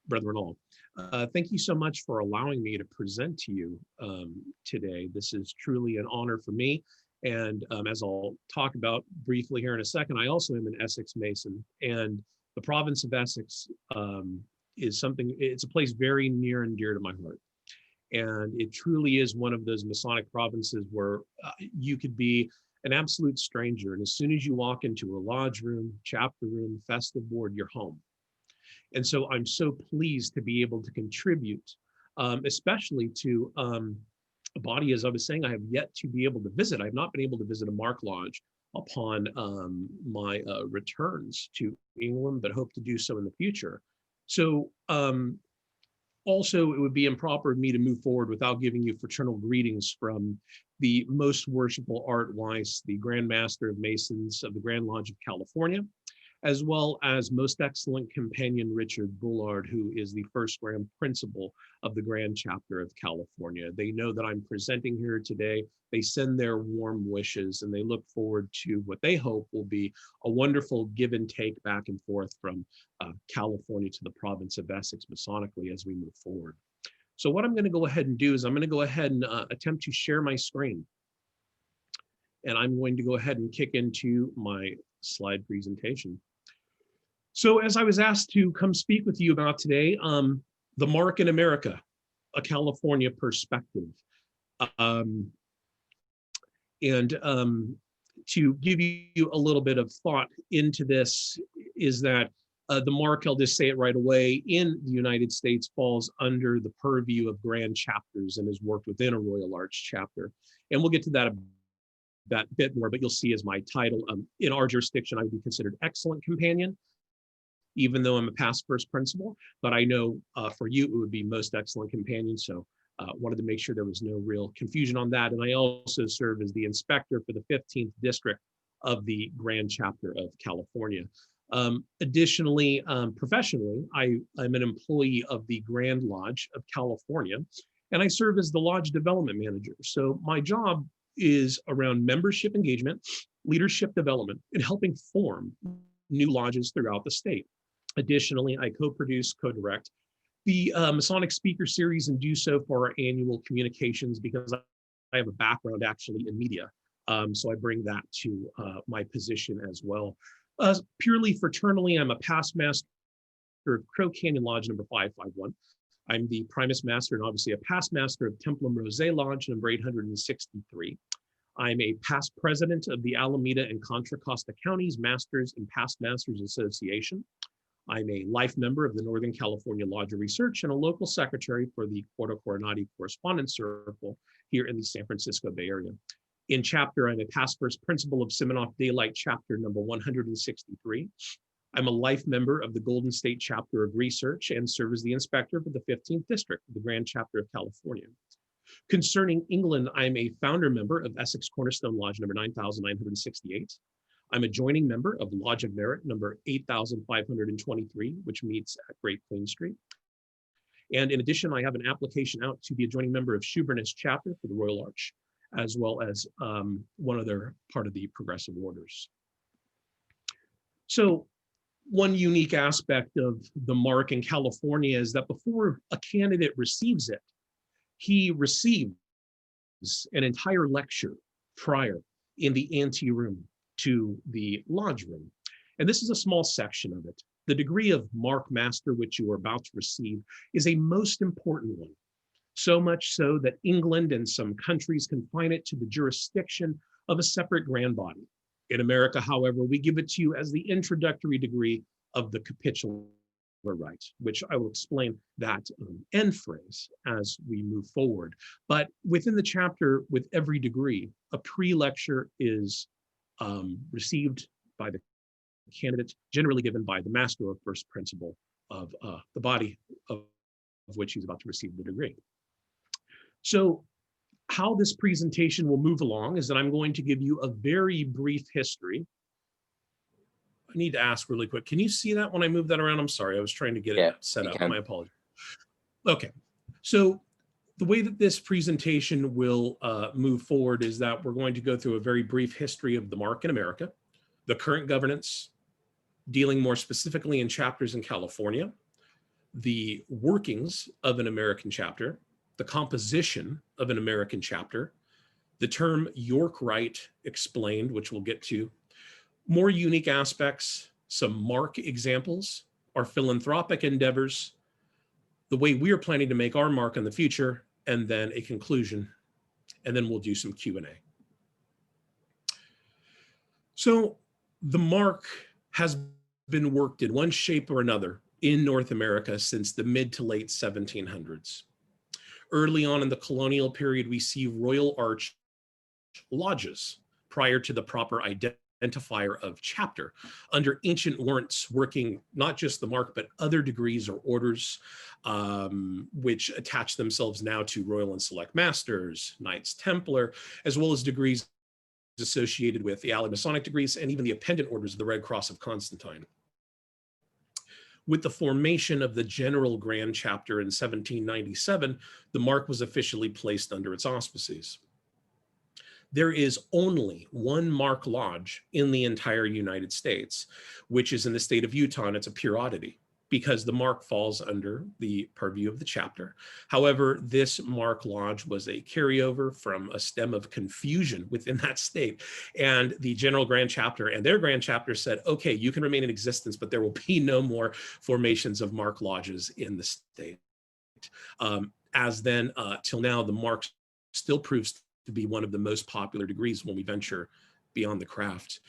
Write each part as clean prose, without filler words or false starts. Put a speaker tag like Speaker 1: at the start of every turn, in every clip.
Speaker 1: brethren all. Thank you so much for allowing me to present to you today. This is truly an honor for me. And as I'll talk about briefly here in a second, I also am an Essex Mason. And the province of Essex is something, it's a place very near and dear to my heart. And it truly is one of those Masonic provinces where you could be an absolute stranger. And as soon as you walk into a lodge room, chapter room, festive board, you're home. And so I'm so pleased to be able to contribute, especially to a body, as I was saying, I have yet to be able to visit. I've not been able to visit a Mark Lodge upon my returns to England, but hope to do so in the future. So also, it would be improper of me to move forward without giving you fraternal greetings from the most worshipful Art Weiss, the Grand Master of Masons of the Grand Lodge of California, as well as most excellent companion Richard Bullard, who is the first Grand Principal of the Grand Chapter of California. They know that I'm presenting here today. They send their warm wishes, and they look forward to what they hope will be a wonderful give and take back and forth from California to the province of Essex Masonically as we move forward. So what I'm going to go ahead and do is I'm going to go ahead and attempt to share my screen. And I'm going to go ahead and kick into my slide presentation. So as I was asked to come speak with you about today, the Mark in America, a California perspective. To give you a little bit of thought into this is that the Mark, I'll just say it right away, in the United States falls under the purview of grand chapters and has worked within a Royal Arch chapter. And we'll get to that a bit more, but you'll see as my title, in our jurisdiction, I would be considered excellent companion, even though I'm a past first principal, but I know for you, it would be most excellent companion. So wanted to make sure there was no real confusion on that. And I also serve as the inspector for the 15th district of the Grand Chapter of California. Additionally, professionally, I'm an employee of the Grand Lodge of California, and I serve as the Lodge Development Manager. So my job is around membership engagement, leadership development, and helping form new lodges throughout the state. Additionally, I co-produce, co-direct the Masonic Speaker Series and do so for our annual communications because I have a background actually in media. So I bring that to my position as well. Purely fraternally, I'm a past master of Crow Canyon Lodge number 551. I'm the Primus Master and obviously a past master of Templum Rose Lodge number 863. I'm a past president of the Alameda and Contra Costa Counties Masters and Past Masters Association. I'm a life member of the Northern California Lodge of Research and a local secretary for the Quarto Coronati Correspondence Circle here in the San Francisco Bay Area. In chapter, I'm a past first principal of Siminoff Daylight chapter number 163. I'm a life member of the Golden State chapter of research and serve as the inspector for the 15th district of the Grand Chapter of California. Concerning England, I'm a founder member of Essex Cornerstone Lodge number 9,968. I'm a joining member of Lodge of Merit number 8,523, which meets at Great Queen Street. And in addition, I have an application out to be a joining member of Shoeburyness chapter for the Royal Arch, as well as one other part of the Progressive Orders. So one unique aspect of the Mark in California is that before a candidate receives it, he receives an entire lecture prior in the anteroom to the lodge room. And this is a small section of it. The degree of Mark Master, which you are about to receive, is a most important one. So much so that England and some countries confine it to the jurisdiction of a separate grand body. In America, however, we give it to you as the introductory degree of the capitular right, which I will explain that end phrase as we move forward. But within the chapter, with every degree, a pre-lecture is received by the candidate, generally given by the master or first principal of the body of which he's about to receive the degree. So how this presentation will move along is that I'm going to give you a very brief history. I need to ask really quick, can you see that when I move that around? I'm sorry, I was trying to get it set up, my apologies. Okay, so the way that this presentation will move forward is that we're going to go through a very brief history of the Mark in America, the current governance, dealing more specifically in chapters in California, the workings of an American chapter, the composition of an American chapter, the term York Rite explained, which we'll get to, more unique aspects, some mark examples, our philanthropic endeavors, the way we are planning to make our mark in the future, and then a conclusion, and then we'll do some Q&A. So the mark has been worked in one shape or another in North America since the mid to late 1700s. Early on in the colonial period, we see Royal Arch lodges prior to the proper identifier of chapter under ancient warrants working not just the mark, but other degrees or orders, which attach themselves now to Royal and Select Masters, Knights Templar, as well as degrees associated with the Allied Masonic degrees and even the appendant orders of the Red Cross of Constantine. With the formation of the General Grand Chapter in 1797, the mark was officially placed under its auspices. There is only one mark lodge in the entire United States, which is in the state of Utah, and it's a pure oddity because the mark falls under the purview of the chapter. However, this mark lodge was a carryover from a stem of confusion within that state. And the General Grand Chapter and their Grand Chapter said, okay, you can remain in existence, but there will be no more formations of mark lodges in the state. As then, till now, the mark still proves to be one of the most popular degrees when we venture beyond the craft.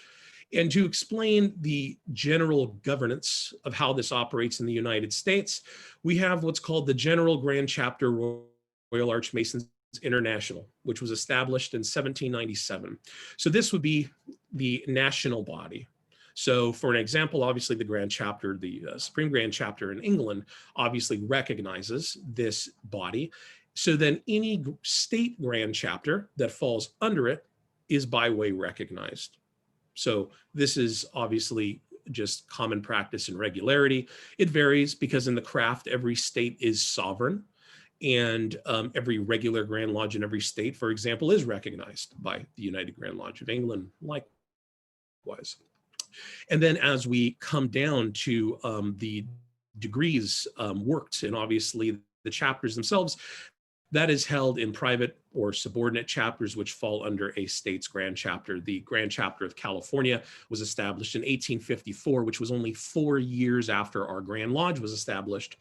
Speaker 1: And to explain the general governance of how this operates in the United States, we have what's called the General Grand Chapter Royal Arch Masons International, which was established in 1797. So this would be the national body. So for an example, obviously the Grand Chapter, the Supreme Grand Chapter in England, obviously recognizes this body. So then any state Grand Chapter that falls under it is by way recognized. So this is obviously just common practice and regularity. It varies because in the craft, every state is sovereign, and every regular Grand Lodge in every state, for example, is recognized by the United Grand Lodge of England, likewise. And then as we come down to the degrees worked, and obviously the chapters themselves, that is held in private or subordinate chapters, which fall under a state's Grand Chapter. The Grand Chapter of California was established in 1854, which was only 4 years after our Grand Lodge was established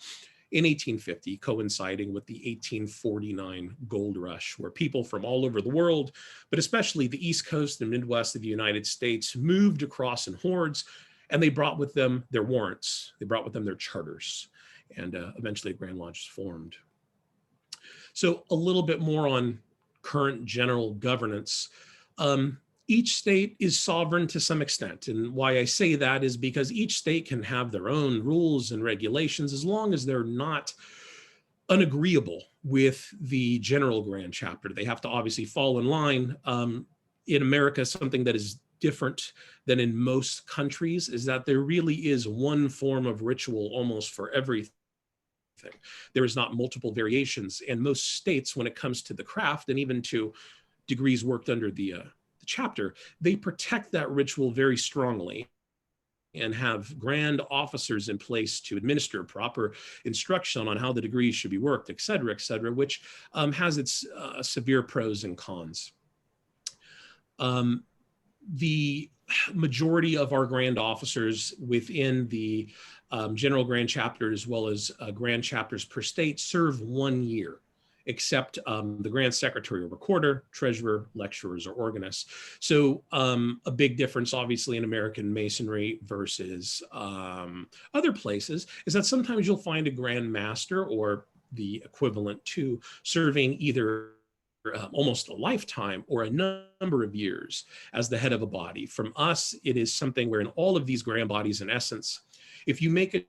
Speaker 1: in 1850, coinciding with the 1849 gold rush, where people from all over the world, but especially the East Coast and Midwest of the United States, moved across in hordes, and they brought with them their warrants. They brought with them their charters, and eventually a Grand Lodge was formed. So a little bit more on current general governance. Each state is sovereign to some extent. And why I say that is because each state can have their own rules and regulations as long as they're not unagreeable with the General Grand Chapter. They have to obviously fall in line. In America, something that is different than in most countries is that there really is one form of ritual almost for everything. There is not multiple variations, and most states, when it comes to the craft and even to degrees worked under the chapter, they protect that ritual very strongly and have grand officers in place to administer proper instruction on how the degrees should be worked, et cetera, which has its severe pros and cons. The majority of our grand officers within the General Grand Chapter, as well as Grand Chapters per state, serve 1 year, except the Grand Secretary or Recorder, Treasurer, Lecturers, or Organists. So a big difference, obviously, in American Masonry versus other places is that sometimes you'll find a Grand Master or the equivalent to serving either almost a lifetime or a number of years as the head of a body. From us, it is something where in all of these grand bodies, in essence, if you make it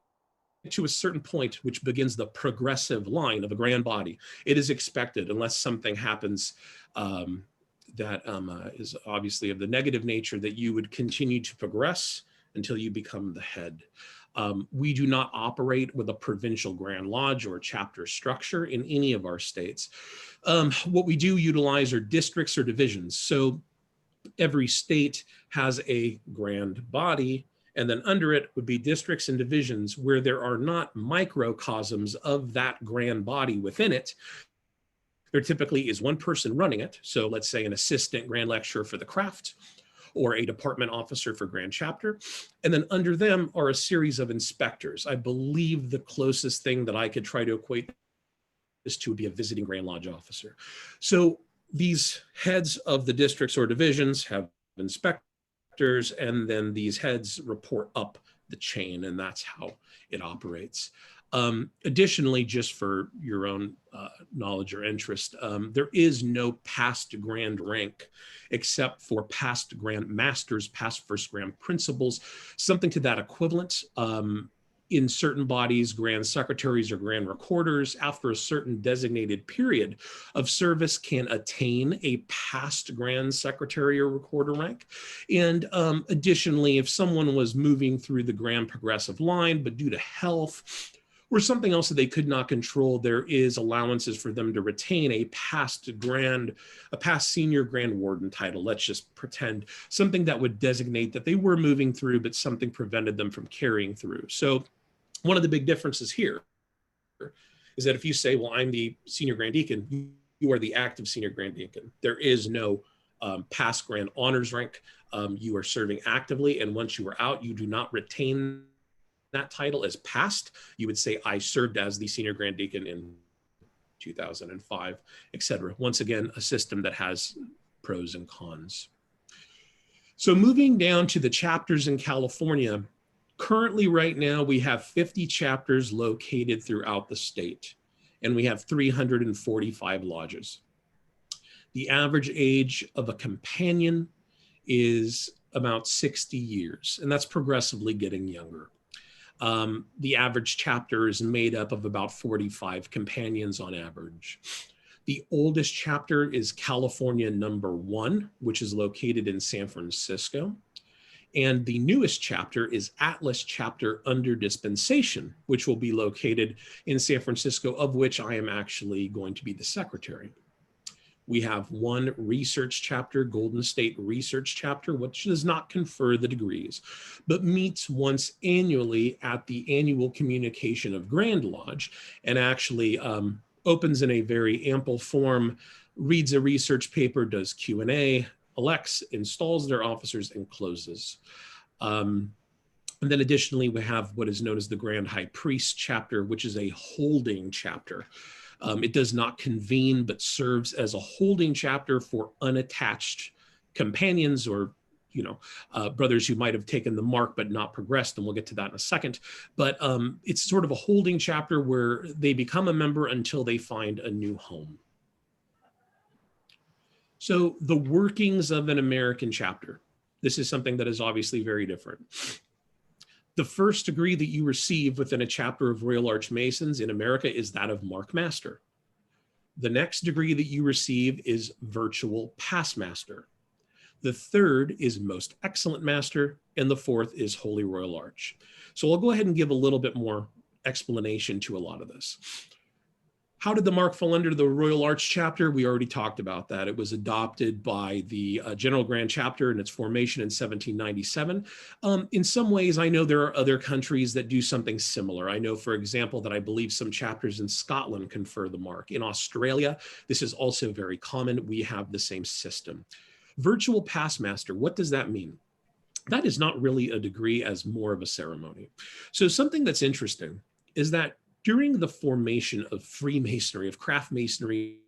Speaker 1: to a certain point, which begins the progressive line of a grand body, it is expected, unless something happens that is obviously of the negative nature, that you would continue to progress until you become the head. We do not operate with a provincial Grand Lodge or chapter structure in any of our states. What we do utilize are districts or divisions. So every state has a grand body, And then under it would be districts and divisions where there are not microcosms of that grand body within it. There typically is one person running it. So let's say an assistant grand lecturer for the craft, or a department officer for grand chapter. And then under them are a series of inspectors. I believe the closest thing that I could try to equate this to would be a visiting grand lodge officer. So these heads of the districts or divisions have inspectors, and then these heads report up the chain, and that's how it operates. Additionally, just for your own knowledge or interest, there is no past grand rank except for past grand masters, past first grand principals, something to that equivalent. In certain bodies, grand secretaries or grand recorders, after a certain designated period of service, can attain a past grand secretary or recorder rank. And additionally, if someone was moving through the grand progressive line, but due to health or something else that they could not control, there is allowances for them to retain a past senior grand warden title. Let's just pretend something that would designate that they were moving through, but something prevented them from carrying through. So one of the big differences here is that if you say, well, I'm the senior grand deacon, you are the active senior grand deacon. There is no past grand honors rank. You are serving actively, and once you are out, you do not retain that title as past. You would say, I served as the senior grand deacon in 2005, etc. Once again, a system that has pros and cons. So moving down to the chapters in California, currently right now we have 50 chapters located throughout the state, and we have 345 lodges. The average age of a companion is about 60 years, and that's progressively getting younger. The average chapter is made up of about 45 companions on average. The oldest chapter is California number 1, which is located in San Francisco. And the newest chapter is Atlas chapter under dispensation, which will be located in San Francisco, of which I am actually going to be the secretary. We have one research chapter, Golden State Research Chapter, which does not confer the degrees, but meets once annually at the annual communication of Grand Lodge, and actually opens in a very ample form, reads a research paper, does Q&A, elects, installs their officers, and closes. And then additionally, we have what is known as the Grand High Priest Chapter, which is a holding chapter. It does not convene, but serves as a holding chapter for unattached companions, or brothers who might have taken the mark but not progressed, and we'll get to that in a second. But it's sort of a holding chapter where they become a member until they find a new home. So the workings of an American chapter. This is something that is obviously very different. The first degree that you receive within a chapter of Royal Arch Masons in America is that of Mark Master. The next degree that you receive is Virtual Past Master. The third is Most Excellent Master, and the fourth is Holy Royal Arch. So I'll go ahead and give a little bit more explanation to a lot of this. How did the mark fall under the Royal Arch chapter? We already talked about that. It was adopted by the General Grand Chapter in its formation in 1797. In some ways, I know there are other countries that do something similar. I know, for example, that I believe some chapters in Scotland confer the mark. In Australia, this is also very common. We have the same system. Virtual Past Master, what does that mean? That is not really a degree, as more of a ceremony. So something that's interesting is that during the formation of Freemasonry, of craft masonry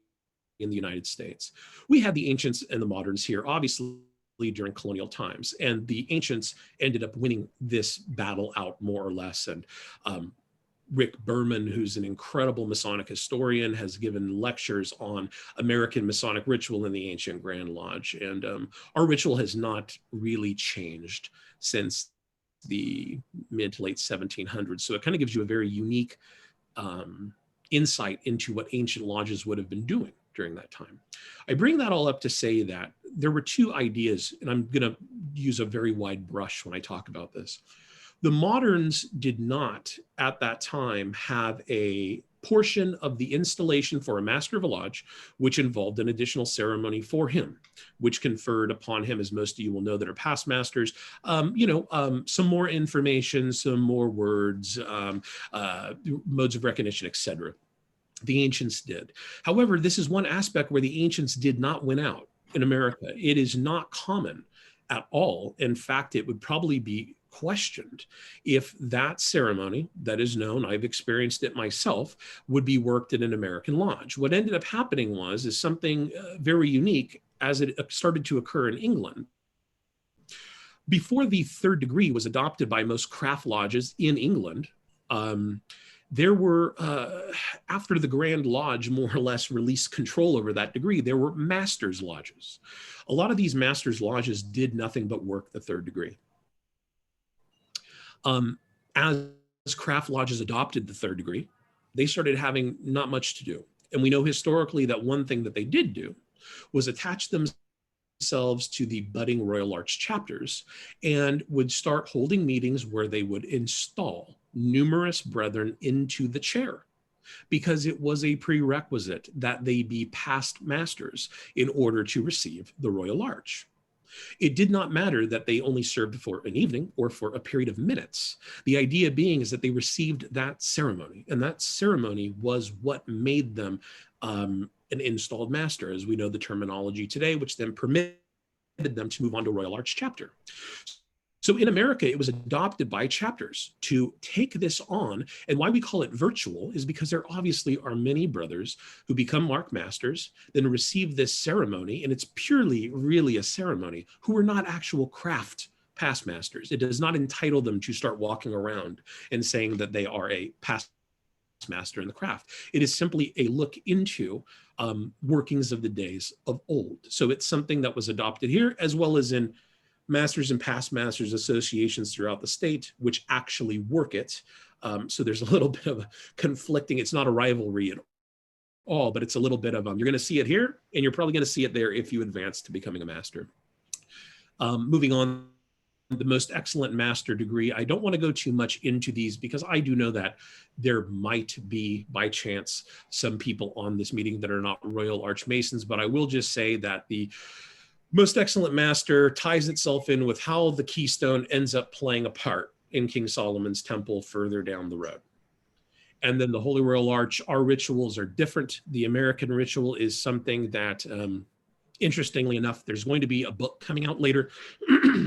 Speaker 1: in the United States, we had the ancients and the moderns here, obviously during colonial times, and the ancients ended up winning this battle out more or less. And Rick Berman, who's an incredible Masonic historian, has given lectures on American Masonic ritual in the ancient Grand Lodge. And our ritual has not really changed since the mid to late 1700s. So it kind of gives you a very unique insight into what ancient lodges would have been doing during that time. I bring that all up to say that there were two ideas, and I'm going to use a very wide brush when I talk about this. The moderns did not, at that time, have a portion of the installation for a master of a lodge, which involved an additional ceremony for him, which conferred upon him, as most of you will know that are past masters, some more information, some more words, modes of recognition, etc. The ancients did. However, this is one aspect where the ancients did not win out in America. It is not common at all. In fact, it would probably be questioned if that ceremony that is known, I've experienced it myself, would be worked in an American lodge. What ended up happening is something very unique as it started to occur in England. Before the third degree was adopted by most craft lodges in England, there were, after the Grand Lodge more or less released control over that degree, there were master's lodges. A lot of these master's lodges did nothing but work the third degree. As craft lodges adopted the third degree, they started having not much to do. And we know historically that one thing that they did do was attach themselves to the budding Royal Arch chapters and would start holding meetings where they would install numerous brethren into the chair, because it was a prerequisite that they be past masters in order to receive the Royal Arch. It did not matter that they only served for an evening or for a period of minutes. The idea being is that they received that ceremony, and that ceremony was what made them an installed master, as we know the terminology today, which then permitted them to move on to Royal Arch chapter. So in America, it was adopted by chapters to take this on. And why we call it virtual is because there obviously are many brothers who become Mark Masters, then receive this ceremony, and it's purely really a ceremony, who are not actual craft past masters. It does not entitle them to start walking around and saying that they are a past master in the craft. It is simply a look into workings of the days of old. So it's something that was adopted here, as well as in masters and past masters associations throughout the state, which actually work it. So there's a little bit of a conflicting, it's not a rivalry at all, but it's a little bit of, you're gonna see it here, and you're probably gonna see it there if you advance to becoming a master. Moving on, the most excellent master degree. I don't want to go too much into these because I do know that there might be, by chance, some people on this meeting that are not Royal Arch Masons, but I will just say that the most excellent master ties itself in with how the keystone ends up playing a part in King Solomon's temple further down the road. And then the Holy Royal Arch, our rituals are different. The American ritual is something that, interestingly enough, there's going to be a book coming out later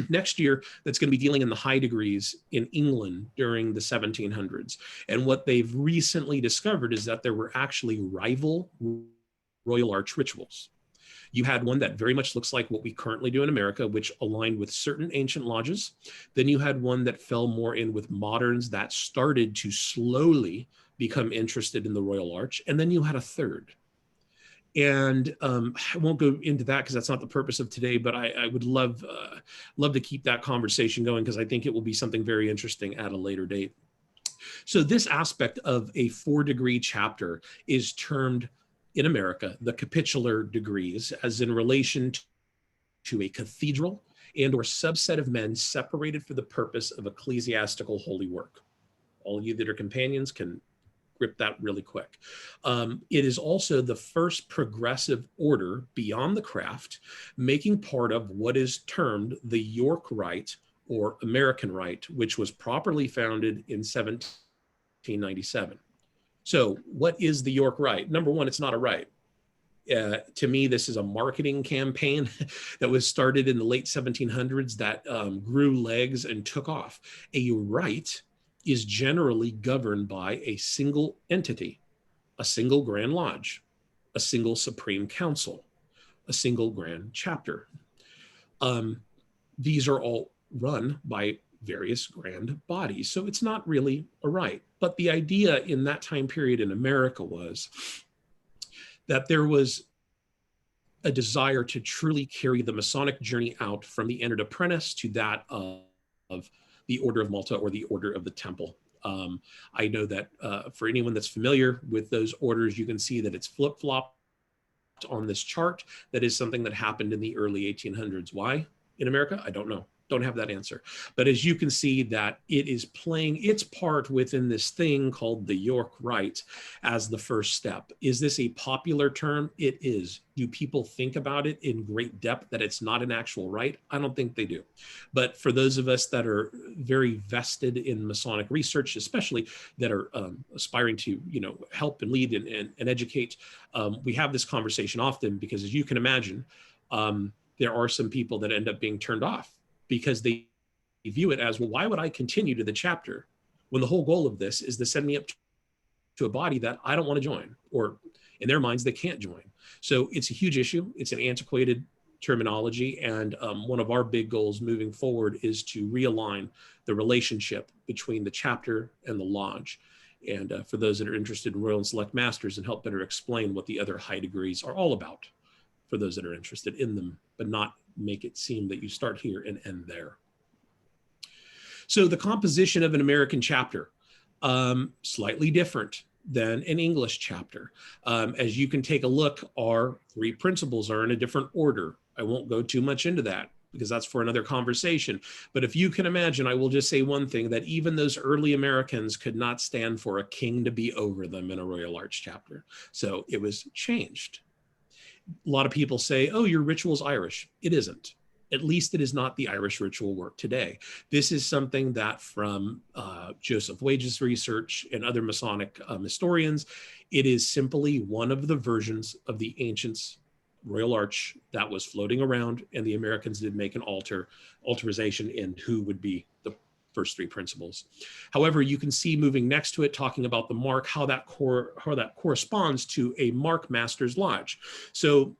Speaker 1: next year that's going to be dealing in the high degrees in England during the 1700s. And what they've recently discovered is that there were actually rival Royal Arch rituals. You had one that very much looks like what we currently do in America, which aligned with certain ancient lodges. Then you had one that fell more in with moderns that started to slowly become interested in the Royal Arch. And then you had a third. And I won't go into that because that's not the purpose of today, but I would love to keep that conversation going because I think it will be something very interesting at a later date. So this aspect of a 4-degree chapter is termed in America the capitular degrees, as in relation to a cathedral and or subset of men separated for the purpose of ecclesiastical holy work. All of you that are companions can grip that really quick. It is also the first progressive order beyond the craft, making part of what is termed the York Rite or American Rite, which was properly founded in 1797. So what is the York Rite? Number one, it's not a rite. To me, this is a marketing campaign that was started in the late 1700s that grew legs and took off. A rite is generally governed by a single entity, a single Grand Lodge, a single Supreme Council, a single Grand Chapter. These are all run by various grand bodies. So it's not really a rite. But the idea in that time period in America was that there was a desire to truly carry the Masonic journey out from the entered apprentice to that of the Order of Malta or the Order of the Temple. I know that for anyone that's familiar with those orders, you can see that it's flip-flopped on this chart. That is something that happened in the early 1800s. Why in America? I don't know. Don't have that answer. But as you can see, that it is playing its part within this thing called the York Rite as the first step. Is this a popular term? It is. Do people think about it in great depth that it's not an actual right? I don't think they do. But for those of us that are very vested in Masonic research, especially that are aspiring to, help and lead and educate, we have this conversation often because, as you can imagine, there are some people that end up being turned off because they view it as, well, why would I continue to the chapter when the whole goal of this is to send me up to a body that I don't want to join, or in their minds, they can't join. So it's a huge issue. It's an antiquated terminology. And one of our big goals moving forward is to realign the relationship between the chapter and the lodge. And for those that are interested in Royal and Select Masters, and help better explain what the other high degrees are all about for those that are interested in them, but not make it seem that you start here and end there. So the composition of an American chapter, slightly different than an English chapter. As you can take a look, our 3 principles are in a different order. I won't go too much into that because that's for another conversation. But if you can imagine, I will just say one thing, that even those early Americans could not stand for a king to be over them in a Royal Arch chapter. So it was changed. A lot of people say, oh, your ritual's Irish. It isn't. At least it is not the Irish ritual work today. This is something that from Joseph Wage's research and other Masonic historians, it is simply one of the versions of the ancients' Royal Arch that was floating around, and the Americans did make an alteration in who would be the first 3 principles. However, you can see moving next to it, talking about the mark, how that corresponds to a Mark Master's Lodge. So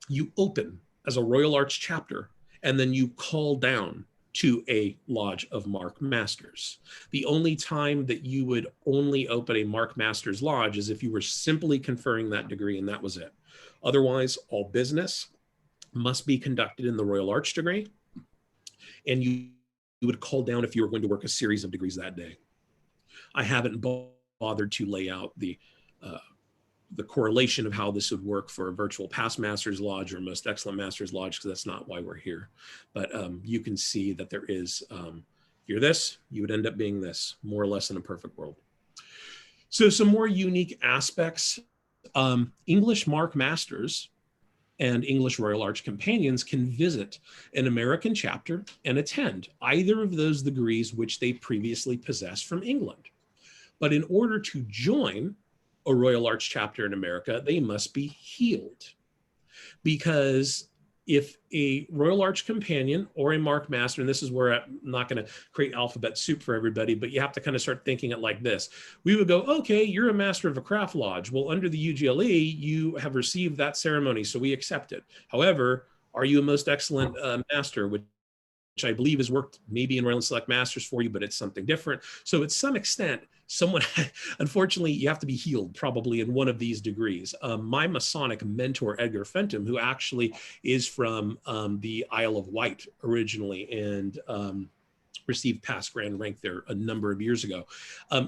Speaker 1: you open as a Royal Arch chapter, and then you call down to a Lodge of Mark Masters. The only time that you would only open a Mark Masters Lodge is if you were simply conferring that degree, and that was it. Otherwise, all business must be conducted in the Royal Arch degree, and you would call down if you were going to work a series of degrees that day. I haven't bothered to lay out the correlation of how this would work for a virtual past Master's Lodge or most excellent Master's Lodge, because that's not why we're here. But you can see that there is, if you're this, you would end up being this, more or less in a perfect world. So some more unique aspects. English Mark Masters and English Royal Arch Companions can visit an American chapter and attend either of those degrees which they previously possessed from England. But in order to join a Royal Arch chapter in America, they must be healed. Because if a Royal Arch Companion or a Mark Master, and this is where I'm not going to create alphabet soup for everybody, but you have to kind of start thinking it like this. We would go, okay, you're a Master of a Craft Lodge. Well, under the UGLE, you have received that ceremony, so we accept it. However, are you a Most Excellent Master, which I believe has worked maybe in Royal and Select Masters for you, but it's something different. So at some extent, someone, unfortunately, you have to be healed probably in one of these degrees. My Masonic mentor, Edgar Fenton, who actually is from the Isle of Wight originally and received past grand rank there a number of years ago,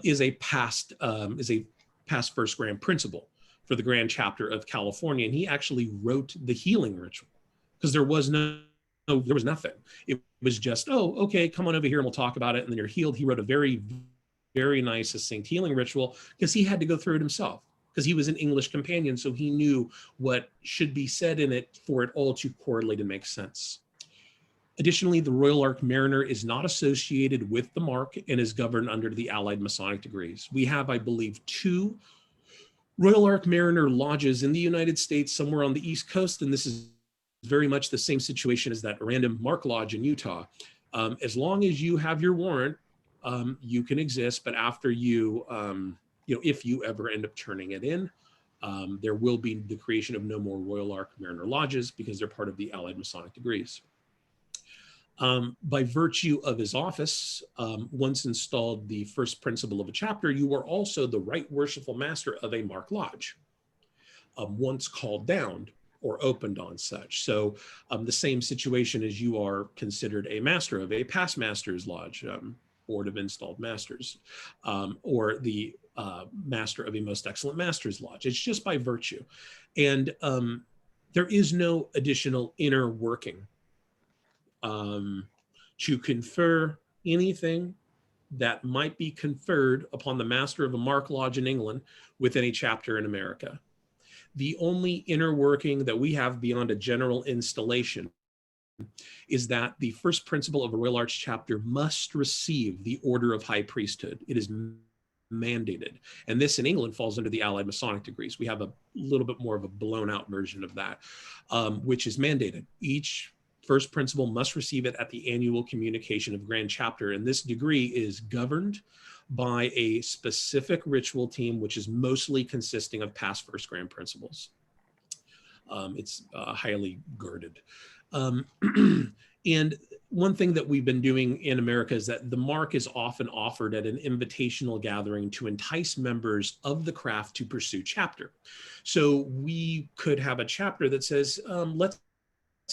Speaker 1: is a past first grand principal for the Grand Chapter of California. And he actually wrote the healing ritual because there was nothing. It was just, oh, okay, come on over here and we'll talk about it. And then you're healed. He wrote a very, very nice, succinct healing ritual because he had to go through it himself because he was an English companion. So he knew what should be said in it for it all to correlate and make sense. Additionally, the Royal Arch Mariner is not associated with the mark and is governed under the Allied Masonic degrees. We have, I believe, 2 Royal Arch Mariner lodges in the United States, somewhere on the East Coast, and this is very much the same situation as that random Mark Lodge in Utah. As long as you have your warrant, you can exist, but after you, if you ever end up turning it in, there will be the creation of no more Royal Arch Mariner lodges because they're part of the Allied Masonic degrees. By virtue of his office, once installed the first principle of a chapter, you are also the right worshipful master of a Mark Lodge, once called down or opened on such. So the same situation as you are considered a master of a past Master's Lodge, Board of Installed Masters, or the master of a Most Excellent Master's Lodge. It's just by virtue. And there is no additional inner working to confer anything that might be conferred upon the master of a Mark Lodge in England with any chapter in America. The only inner working that we have beyond a general installation is that the first principle of a Royal Arch chapter must receive the order of high priesthood. It is mandated. And this in England falls under the Allied Masonic degrees. We have a little bit more of a blown out version of that, which is mandated. Each first principle must receive it at the annual communication of Grand Chapter. And this degree is governed by a specific ritual team, which is mostly consisting of past first grand principles. It's highly girded. And one thing that we've been doing in America is that the mark is often offered at an invitational gathering to entice members of the craft to pursue chapter. So we could have a chapter that says, let's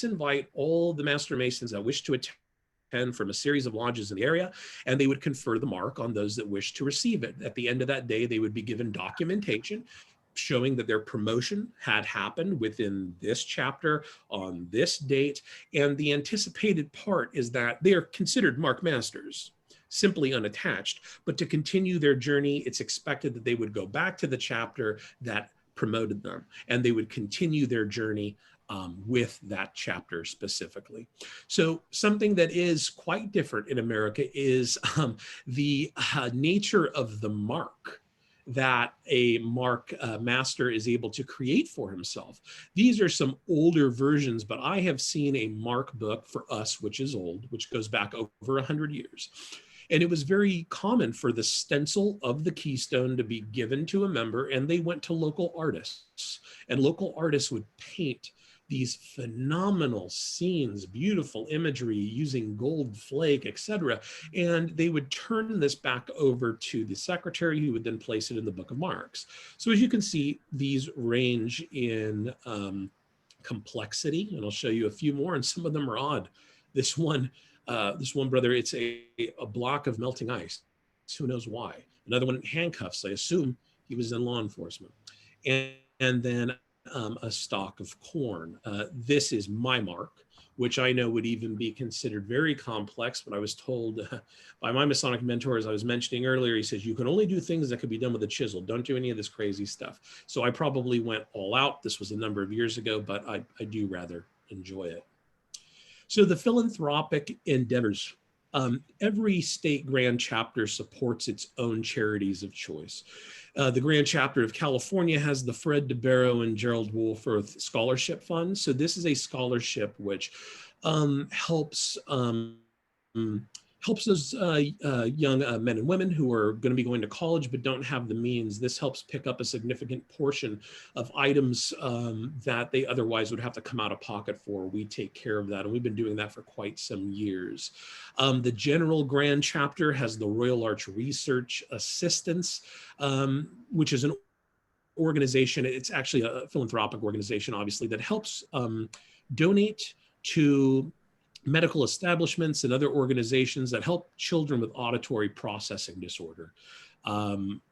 Speaker 1: invite all the Master Masons that wish to attend from a series of lodges in the area, and they would confer the mark on those that wish to receive it. At the end of that day, they would be given documentation showing that their promotion had happened within this chapter on this date. And the anticipated part is that they are considered mark masters, simply unattached. But to continue their journey, it's expected that they would go back to the chapter that promoted them, and they would continue their journey with that chapter specifically. So something that is quite different in America is the nature of the mark that a mark master is able to create for himself. These are some older versions, but I have seen a mark book for us, which is old, which goes back over 100 years. And it was very common for the stencil of the keystone to be given to a member, and they went to local artists, and local artists would paint these phenomenal scenes, beautiful imagery using gold flake, etc. And they would turn this back over to the secretary, who would then place it in the Book of Marks. So as you can see, these range in complexity, and I'll show you a few more, and some of them are odd. This one brother, it's a block of melting ice. Who knows why? Another one, handcuffs. I assume he was in law enforcement. And then a stalk of corn. This is my mark, which I know would even be considered very complex, but I was told by my Masonic mentor, as I was mentioning earlier, he says, you can only do things that could be done with a chisel. Don't do any of this crazy stuff. So I probably went all out. This was a number of years ago, but I do rather enjoy it. So the philanthropic endeavors. Every state grand chapter supports its own charities of choice. The Grand Chapter of California has the Fred DeBarrow and Gerald Woolforth Scholarship Fund. So this is a scholarship which helps those young men and women who are going to be going to college but don't have the means. This helps pick up a significant portion of items that they otherwise would have to come out of pocket for. We take care of that, and we've been doing that for quite some years. The General Grand Chapter has the Royal Arch Research Assistance, which is an organization. It's actually a philanthropic organization, obviously, that helps donate to medical establishments and other organizations that help children with auditory processing disorder.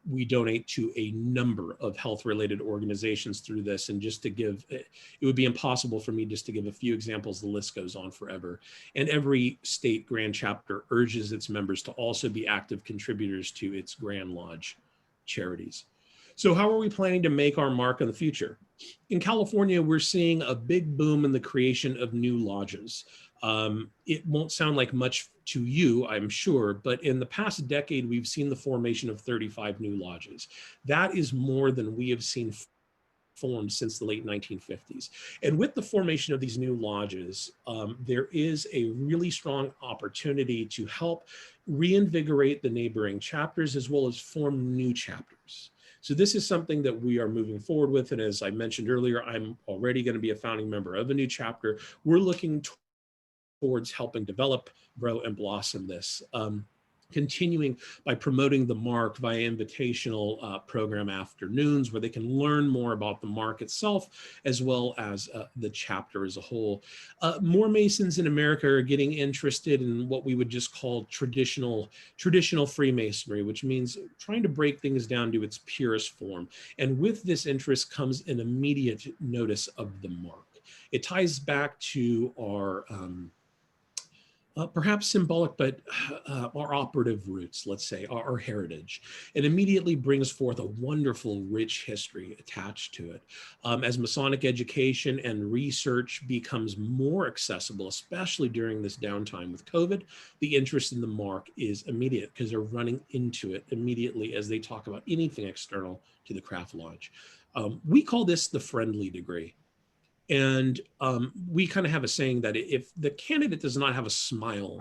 Speaker 1: We donate to a number of health-related organizations through this, and just to give, it would be impossible for me just to give a few examples. The list goes on forever. And every state Grand Chapter urges its members to also be active contributors to its Grand Lodge charities. So how are we planning to make our mark in the future? In California, we're seeing a big boom in the creation of new lodges. It won't sound like much to you, I'm sure, but in the past decade, we've seen the formation of 35 new lodges. That is more than we have seen formed since the late 1950s. And with the formation of these new lodges, there is a really strong opportunity to help reinvigorate the neighboring chapters as well as form new chapters. So this is something that we are moving forward with. And as I mentioned earlier, I'm already going to be a founding member of a new chapter. We're looking towards helping develop, grow, and blossom this. Continuing by promoting the mark via invitational program afternoons, where they can learn more about the mark itself, as well as the chapter as a whole. More Masons in America are getting interested in what we would just call traditional Freemasonry, which means trying to break things down to its purest form. And with this interest comes an immediate notice of the mark. It ties back to Perhaps symbolic, but our operative roots, let's say, our heritage. It immediately brings forth a wonderful, rich history attached to it. As Masonic education and research becomes more accessible, especially during this downtime with COVID, the interest in the mark is immediate because they're running into it immediately as they talk about anything external to the craft lodge. We call this the friendly degree. And we kind of have a saying that if the candidate does not have a smile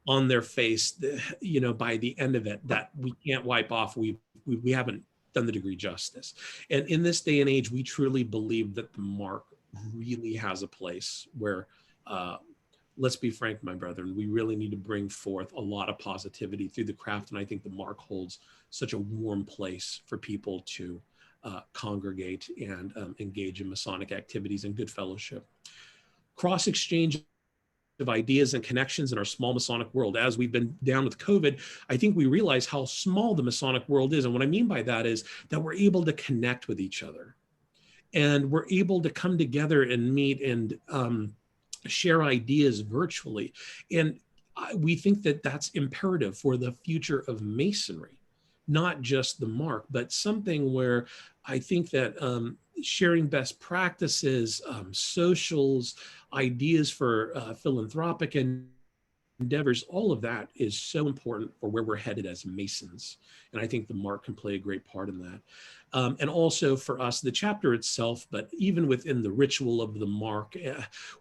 Speaker 1: on their face, by the end of it, that we can't wipe off, we haven't done the degree justice. And in this day and age, we truly believe that the mark really has a place where, let's be frank, my brethren, we really need to bring forth a lot of positivity through the craft. And I think the mark holds such a warm place for people to congregate and engage in Masonic activities and good fellowship. Cross exchange of ideas and connections in our small Masonic world. As we've been down with COVID, I think we realize how small the Masonic world is. And what I mean by that is that we're able to connect with each other and we're able to come together and meet and share ideas virtually. And we think that that's imperative for the future of Masonry, not just the mark, but something where I think that sharing best practices, socials, ideas for philanthropic endeavors, all of that is so important for where we're headed as Masons. And I think the mark can play a great part in that. And also for us, the chapter itself, but even within the ritual of the mark,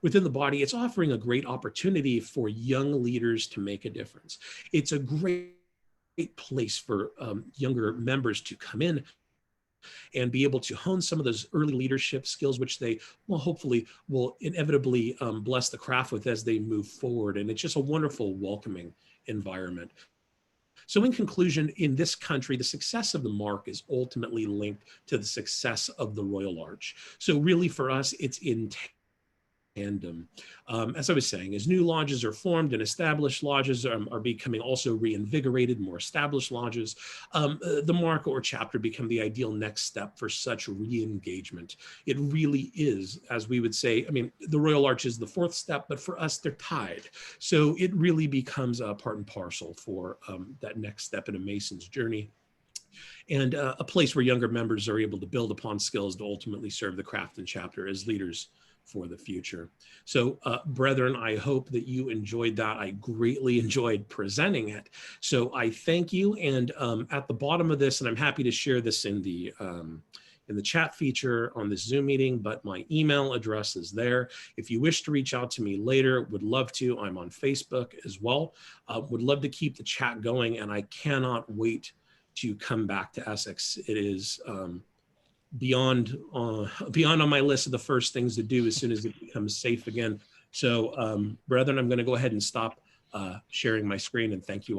Speaker 1: within the body, it's offering a great opportunity for young leaders to make a difference. It's a great place for younger members to come in and be able to hone some of those early leadership skills, which they will hopefully will inevitably bless the craft with as they move forward. And it's just a wonderful, welcoming environment. So in conclusion, in this country, the success of the mark is ultimately linked to the success of the Royal Arch. So really for us, it's in tandem. As I was saying, as new lodges are formed and established lodges are becoming also reinvigorated, more established lodges, the mark or chapter become the ideal next step for such re-engagement. It really is, as we would say, I mean, the Royal Arch is the fourth step, but for us, they're tied. So it really becomes a part and parcel for that next step in a Mason's journey, and a place where younger members are able to build upon skills to ultimately serve the craft and chapter as leaders for the future. So brethren, I hope that you enjoyed that. I greatly enjoyed presenting it. So I thank you. And at the bottom of this, and I'm happy to share this in the chat feature on this Zoom meeting, but my email address is there. If you wish to reach out to me later, would love to. I'm on Facebook as well. Would love to keep the chat going, and I cannot wait to come back to Essex. It is beyond on my list of the first things to do as soon as it becomes safe again. So brethren, I'm going to go ahead and stop sharing my screen, and thank you all.